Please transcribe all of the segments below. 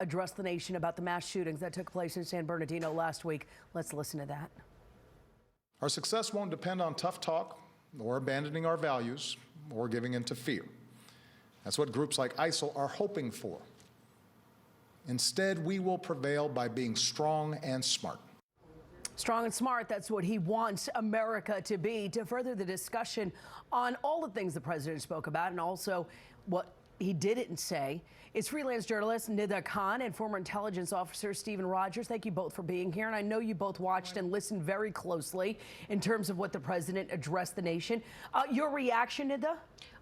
Address the nation about the mass shootings that took place in San Bernardino last week. Let's listen to that. Our success won't depend on tough talk or abandoning our values or giving in to fear. That's what groups like ISIL are hoping for. Instead, we will prevail by being strong and smart. Strong and smart, that's what he wants America to be. To further the discussion on all the things the president spoke about and also what he didn't say, it's freelance journalist Nida Khan and former intelligence officer Stephen Rogers. Thank you both for being here. And I know you both watched and listened very closely in terms of what the president addressed the nation. Your reaction, Nida?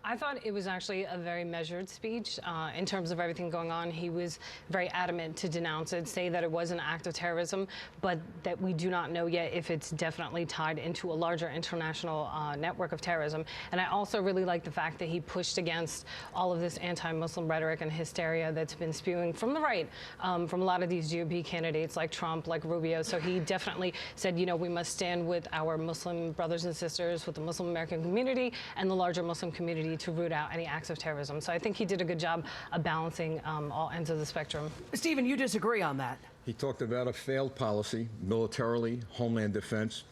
I thought it was actually a very measured speech in terms of everything going on. He was very adamant to denounce it, say that it was an act of terrorism, but that we do not know yet if it's definitely tied into a larger international network of terrorism. And I also really like the fact that he pushed against all of this anti-Muslim rhetoric and hysteria that's been spewing from the right, from a lot of these GOP candidates like Trump, like Rubio. So he definitely said, you know, we must stand with our Muslim brothers and sisters, with the Muslim American community and the larger Muslim community to root out any acts of terrorism. So I think he did a good job of balancing all ends of the spectrum. Stephen, you disagree on that? He talked about a failed policy, militarily, homeland defense.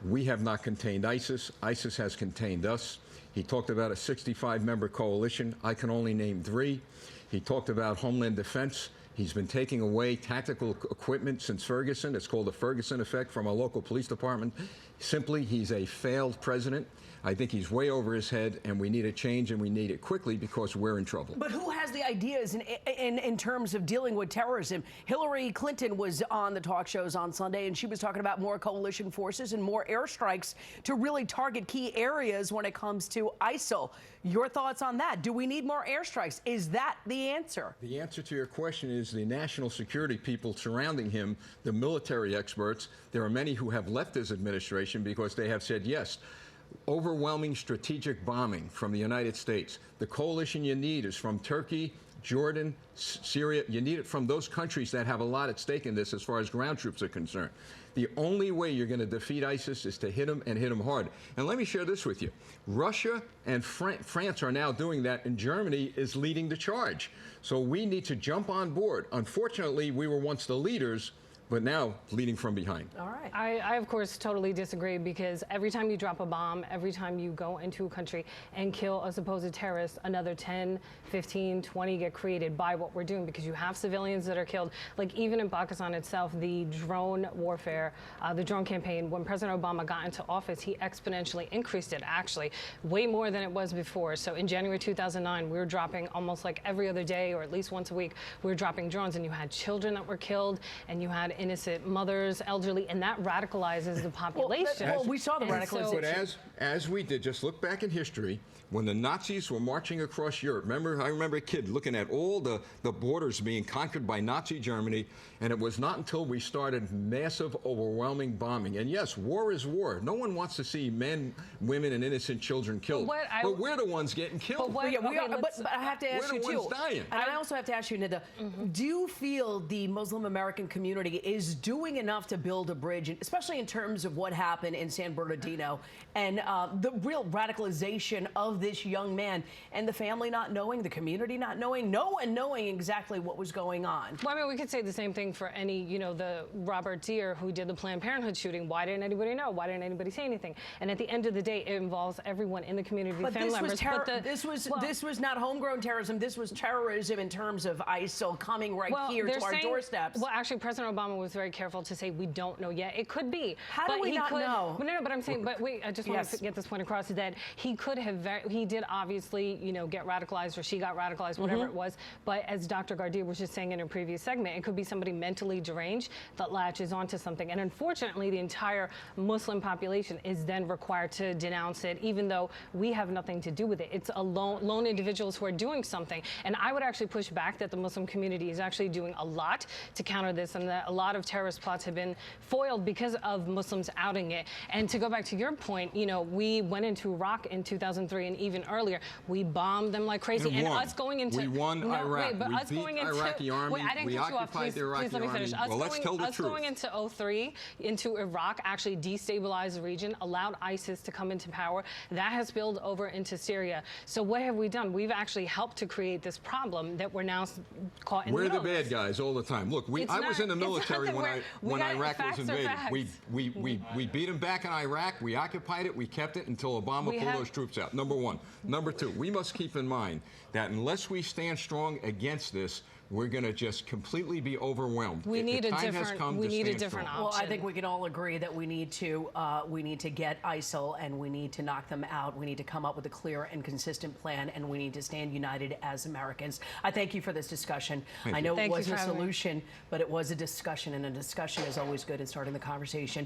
We have not contained ISIS. ISIS has contained us. He talked about a 65-member coalition. I can only name 3. He talked about homeland defense. He's been taking away tactical equipment since Ferguson. It's called the Ferguson effect from our local police department. Simply, he's a failed president. I think he's way over his head, and we need a change, and we need it quickly because we're in trouble. But who has the ideas in terms of dealing with terrorism? Hillary Clinton was on the talk shows on Sunday, and she was talking about more coalition forces and more airstrikes to really target key areas when it comes to ISIL. Your thoughts on that? Do we need more airstrikes? Is that the answer? The answer to your question is the national security people surrounding him, the military experts. There are many who have left his administration because they have said yes. Overwhelming strategic bombing from the United States. The coalition you need is from Turkey, Jordan, Syria. You need it from those countries that have a lot at stake in this as far as ground troops are concerned. The only way you're going to defeat ISIS is to hit them and hit them hard. And let me share this with you. Russia and France are now doing that, and Germany is leading the charge. So we need to jump on board. Unfortunately, we were once the leaders, but now leading from behind. All right. I, of course, totally disagree, because every time you drop a bomb, every time you go into a country and kill a supposed terrorist, another 10, 15, 20 get created by what we're doing, because you have civilians that are killed. Like even in Pakistan itself, the drone warfare, the drone campaign, when President Obama got into office, he exponentially increased it, actually, way more than it was before. So in January 2009, we were dropping almost like every other day, or at least once a week, we were dropping drones, and you had children that were killed, and you had innocent mothers, elderly, and that radicalizes the population. Well, we saw the radicalization. But as we did, just look back in history, when the Nazis were marching across Europe, I remember a kid looking at all the borders being conquered by Nazi Germany, and it was not until we started massive, overwhelming bombing. And yes, war is war. No one wants to see men, women, and innocent children killed. But we're the ones getting killed. But I have to ask you, too. We're the ones dying. And I also have to ask you, Nida, do you feel the Muslim American community is doing enough to build a bridge, especially in terms of what happened in San Bernardino and the real radicalization of this young man, and the family not knowing, the community not knowing, no one knowing exactly what was going on? Well, I mean, we could say the same thing for any, you know, the Robert Deere who did the Planned Parenthood shooting. Why didn't anybody know? Why didn't anybody say anything? And at the end of the day, it involves everyone in the community, but family members. This was not homegrown terrorism. This was terrorism in terms of ISIL coming here to our doorsteps. Well, actually, President Obama was very careful to say we don't know yet. It could be. How do we not know? No, but I'm saying, but wait, I just want to get this point across, that he could have, he did obviously, you know, get radicalized, or she got radicalized, whatever it was. But as Dr. Gardia was just saying in a previous segment, it could be somebody mentally deranged that latches onto something. And unfortunately, the entire Muslim population is then required to denounce it, even though we have nothing to do with it. It's a lone individuals who are doing something. And I would actually push back that the Muslim community is actually doing a lot to counter this, and that a lot lot of terrorist plots have been foiled because of Muslims outing it. And to go back to your point, you know, we went into Iraq in 2003 and even earlier. We bombed them like crazy. And won. Us going into we won Iraq. Wait, but we us beat going into Iraqi army. Wait, I didn't we cut you off. occupied the Iraqi please let me finish. army. Well, let's tell the truth. Us going into 2003 into Iraq actually destabilized the region, allowed ISIS to come into power. That has spilled over into Syria. So what have we done? We've actually helped to create this problem that we're now caught in the middle. We're the bad guys all the time. Look, I was in the military when Iraq was invaded. We beat them back in Iraq. We occupied it. We kept it until Obama pulled those troops out. Number one. Number two, we must keep in mind that unless we stand strong against this, we're going to just completely be overwhelmed. We need a different option. Well, I think we can all agree that we need to get ISIL and we need to knock them out. We need to come up with a clear and consistent plan, and we need to stand united as Americans. I thank you for this discussion. I know it wasn't a solution, but it was a discussion, and a discussion is always good at starting the conversation.